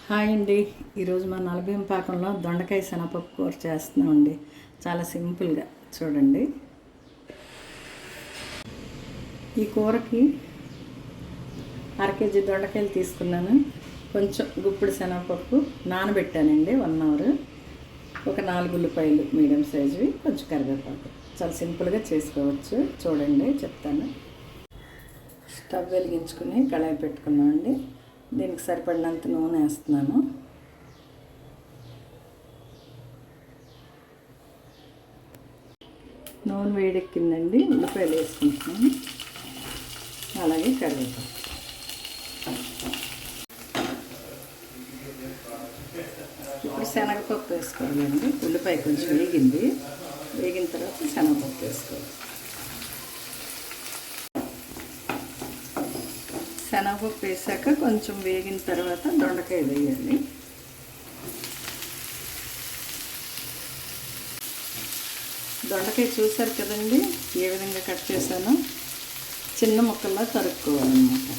Hi అండి. ఈరోజు మా నలభీం పాకంలో దొండకాయ శనగపప్పు కూర చేస్తున్నామండి. చాలా సింపుల్గా చూడండి. ఈ కూరకి అరకేజీ దొండకాయలు తీసుకున్నాను. కొంచెం గుప్పుడు శనగపప్పు నానబెట్టానండి 1 అవర్. ఒక 4 ఉల్లిపాయలు మీడియం సైజువి, కొంచెం కరివేపాకు. చాలా సింపుల్గా చేసుకోవచ్చు. చూడండి చెప్తాను. స్టవ్ వెలిగించుకుని కళాయి పెట్టుకున్నామండి. దీనికి సరిపడినంత నూనె వేస్తున్నాను. నూనె వేడెక్కిందండి. ఉల్లిపాయలు వేసుకుంటున్నాను, అలాగే కరివేపాకు. ఇప్పుడు శనగపప్పు వేసుకోవాలండి. ఉల్లిపాయ కొంచెం వేగిన తర్వాత శనగపప్పు వేసుకోవాలి. శనగపప్పు వేసాక కొంచెం వేగిన తర్వాత దొండకాయ వేయాలి. దొండకాయ చూసారు కదండి, ఏ విధంగా కట్ చేశానో. చిన్న ముక్కల్లా తరుక్కోవాలన్నమాట.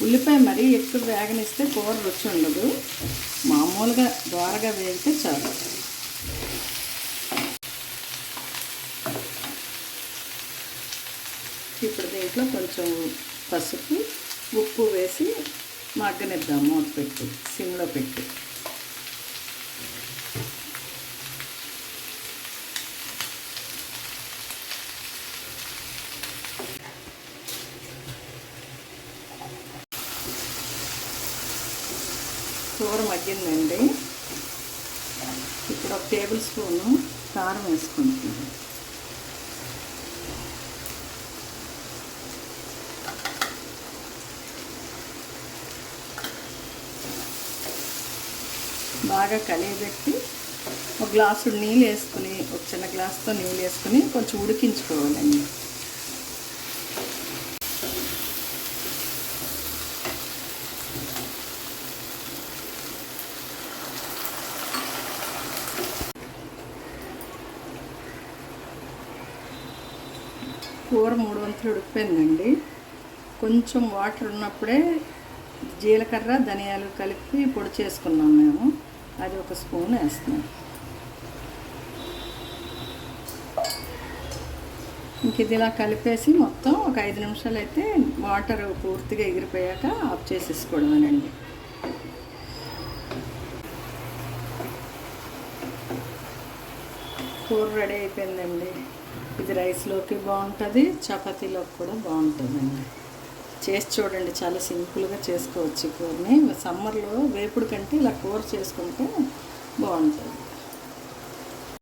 ఉల్లిపాయ మరీ ఎక్కువ వేగనిస్తే కూర రుచి ఉండదు. మామూలుగా దోరగా వేగితే చాలు. ఇప్పుడు దీంట్లో కొంచెం పసుపు, ఉప్పు వేసి మగ్గనిద్దాం. మూత పెట్టి సిమ్లో పెట్టి. కూర మగ్గిందండి. ఇప్పుడు 1 టేబుల్ స్పూను కారం వేసుకుంటున్నాను. బాగా కలియబెట్టి ఒక గ్లాసు నీళ్ళు వేసుకుని, ఒక చిన్న గ్లాసుతో నీళ్ళు వేసుకుని కొంచెం ఉడికించుకోవాలండి. కూర 3 వంతులు ఉడికిపోయిందండి. కొంచెం వాటర్ ఉన్నప్పుడే జీలకర్ర, ధనియాలు కలిపి పొడి చేసుకున్నాం మేము. అది 1 స్పూన్ వేస్తున్నాం. ఇంక ఇది ఇలా కలిపేసి మొత్తం ఒక 5 నిమిషాలు అయితే వాటర్ పూర్తిగా ఎగిరిపోయాక ఆఫ్ చేసేసుకోవడమేనండి. కూర రెడీ అయిపోయిందండి. ఇది రైస్లోకి బాగుంటుంది, చపాతీలోకి కూడా బాగుంటుందండి. చేసి చూడండి, చాలా సింపుల్గా చేసుకోవచ్చు కూరని. సమ్మర్లో వేపుడు కంటే ఇలా కూర చేసుకుంటే బాగుంటుంది.